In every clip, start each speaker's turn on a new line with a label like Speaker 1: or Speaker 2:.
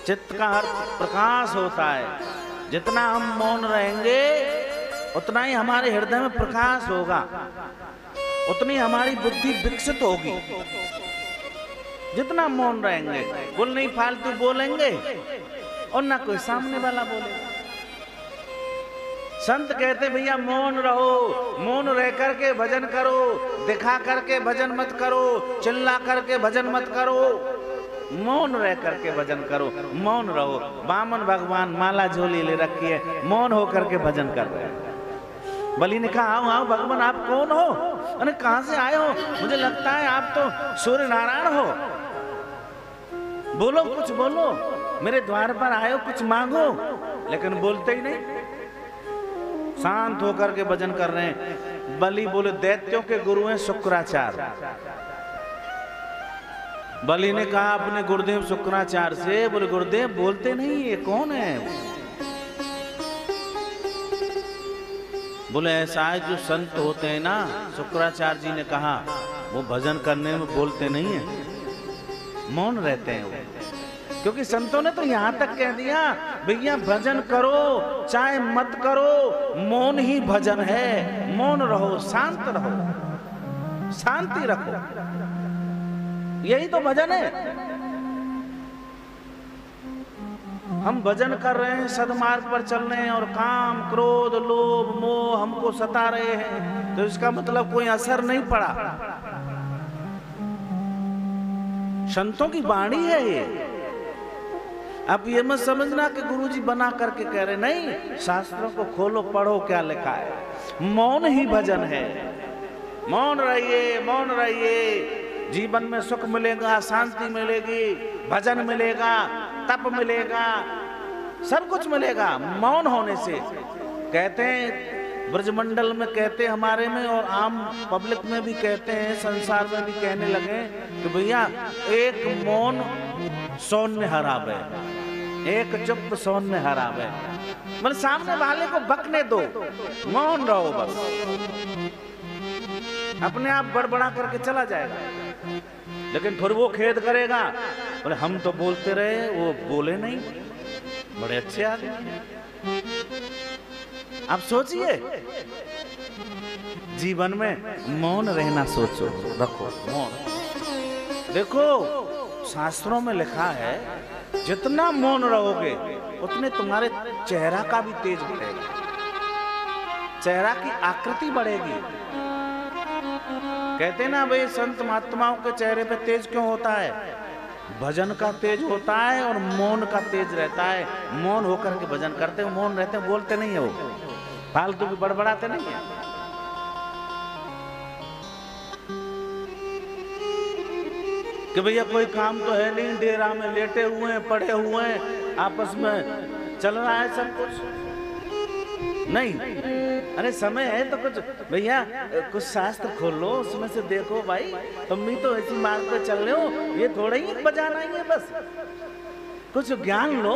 Speaker 1: चित्त का अर्थ प्रकाश होता है। जितना हम मौन रहेंगे उतना ही हमारे हृदय में प्रकाश होगा, उतनी हमारी बुद्धि विकसित होगी। जितना मौन रहेंगे, बोल नहीं फालतू बोलेंगे और ना कोई सामने वाला बोलेगा। संत कहते भैया मौन रहो, मौन रह करके भजन करो, दिखा करके भजन मत करो, चिल्ला करके भजन मत करो, मौन रह करके भजन करो, मौन रहो। वामन भगवान माला झोली ले रखी है, मौन होकर के भजन कर रहे हैं। बलि ने कहा आओ आओ भगवान, आप कौन हो? अरे कहां से आए हो? मुझे लगता है आप तो सूर्य नारायण हो। बोलो, कुछ बोलो, मेरे द्वार पर आए हो, कुछ मांगो। लेकिन बोलते ही नहीं, शांत होकर के भजन कर रहे हैं। बलि बोले दैत्यों के गुरु हैं शुक्राचार्य। बलि ने कहा अपने गुरुदेव शुक्राचार्य से, बोले गुरुदेव बोलते नहीं, ये कौन है? बोले ऐसा है जो संत होते हैं ना, शुक्राचार्य जी ने कहा, वो भजन करने में बोलते नहीं है, मौन रहते हैं वो। क्योंकि संतों ने तो यहां तक कह दिया भैया भजन करो चाहे मत करो, मौन ही भजन है। मौन रहो, शांत रहो, शांति रखो, यही तो भजन है। हम भजन कर रहे हैं, सदमार्ग पर चल रहे हैं और काम क्रोध लोभ मोह हमको सता रहे हैं, तो इसका मतलब कोई असर नहीं पड़ा। संतों की वाणी है ये। अब ये मत समझना कि गुरुजी बना करके कह रहे, नहीं, शास्त्रों को खोलो पढ़ो क्या लिखा है। मौन ही भजन है। मौन रहिए, मौन रहिए, जीवन में सुख मिलेगा, शांति मिलेगी, भजन मिलेगा, तप मिलेगा, सब कुछ मिलेगा मौन होने से। कहते हैं ब्रजमंडल में, कहते हमारे में और आम पब्लिक में भी कहते हैं, संसार में भी कहने लगे कि भैया एक मौन सौन्य हरावे, एक चुप सौन्य हरावे। मतलब सामने वाले को बकने दो, मौन रहो बस, अपने आप बड़बड़ा करके चला जाएगा। लेकिन फिर वो खेद करेगा, बोले हम तो बोलते रहे, वो बोले नहीं, बड़े अच्छे आदमी। आप सोचिए, जीवन में मौन रहना सोचो, रखो मौन। देखो शास्त्रों में लिखा है जितना मौन रहोगे उतने तुम्हारे चेहरा का भी तेज बढ़ेगा, चेहरा की आकृति बढ़ेगी। कहते ना भाई संत महात्माओं के चेहरे पे तेज क्यों होता है? भजन का तेज होता है और मौन का तेज रहता है। मौन होकर के भजन करते हो, मौन रहते हैं, बोलते नहीं है, वो फालतू भी बड़बड़ाते नहीं है। कि भैया कोई काम तो है नहीं, डेरा में लेटे हुए हैं, पड़े हुए हैं, आपस में चल रहा है सब कुछ नहीं। अरे समय है तो कुछ भैया कुछ शास्त्र खोल लो, उसमें से देखो भाई, तुम भी तो ऐसी मार्ग पे चल रहे हो, ये थोड़ा ही बजाना ही है, बस कुछ ज्ञान लो।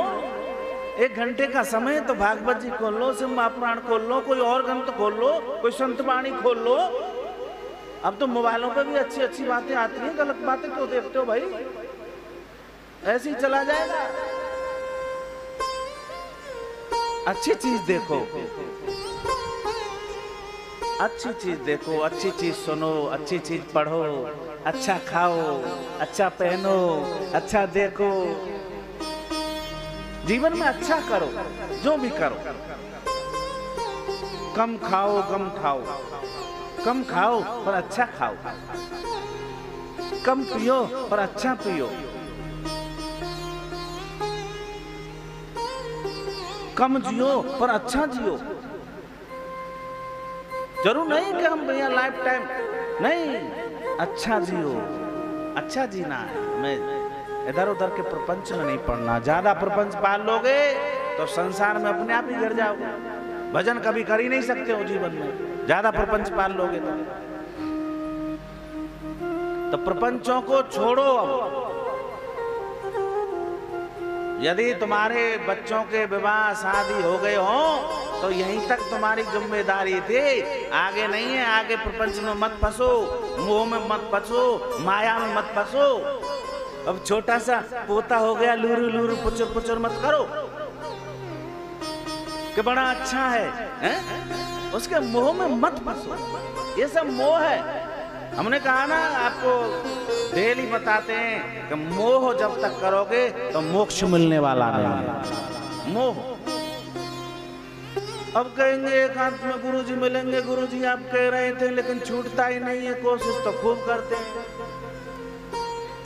Speaker 1: 1 घंटे का समय तो भागवत जी खोल लो, शिव महापुराण खोल लो, कोई और ग्रंथ खोल लो, कोई संत वाणी खोल लो। अब तो मोबाइलों पे भी अच्छी अच्छी बातें आती हैं, गलत बातें क्यों देखते हो भाई? ऐसे ही चला जाएगा। अच्छी चीज देखो, अच्छी चीज देखो, अच्छी चीज सुनो, अच्छी चीज पढ़ो, अच्छा खाओ, अच्छा पहनो, अच्छा देखो, जीवन में अच्छा करो, जो भी करो। कम खाओ, कम खाओ, कम खाओ पर अच्छा खाओ, कम पियो पर अच्छा पियो, कम जियो पर अच्छा जियो। जरूर नहीं कि हम भैया लाइफ टाइम, नहीं, अच्छा जियो, अच्छा जीना है। मैं इधर उधर के प्रपंच में नहीं पड़ना। ज्यादा प्रपंच पाल लोगे तो संसार में अपने आप ही गिर जाओगे, भजन कभी कर ही नहीं सकते हो जीवन में, ज्यादा प्रपंच पाल लोगे तो प्रपंचों को छोड़ो। अब यदि तुम्हारे बच्चों के विवाह शादी हो गए हो तो यहीं तक तुम्हारी जिम्मेदारी थी, आगे नहीं है। आगे प्रपंच में मत फंसो, मोह में मत फंसो, माया में मत फंसो। अब छोटा सा पोता हो गया, लूरू लूरू पुचुर पुचुर मत करो कि बड़ा अच्छा है? उसके मोह में मत फंसो, ये सब मोह है। हमने कहा ना आपको डेली बताते हैं कि मोह जब तक करोगे तो मोक्ष मिलने वाला नहीं। मोह अब कहेंगे एकांत में गुरुजी मिलेंगे, गुरुजी आप कह रहे थे लेकिन छूटता ही नहीं है, कोशिश तो खूब करते हैं।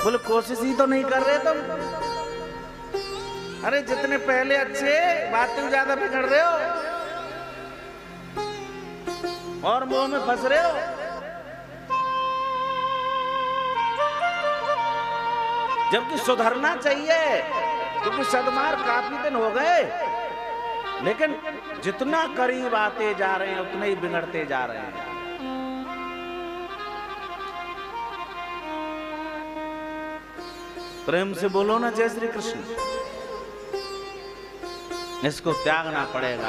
Speaker 1: बोले कोशिश ही तो नहीं कर रहे तुम। अरे जितने पहले अच्छे, बात तुम ज्यादा बिगड़ रहे हो और मोह में फंस रहे हो। जबकि सुधरना चाहिए, क्योंकि सदमार काफी दिन हो गए, लेकिन जितना करीब आते जा रहे हैं उतने ही बिगड़ते जा रहे हैं। प्रेम से बोलो ना जय श्री कृष्ण। इसको त्यागना पड़ेगा।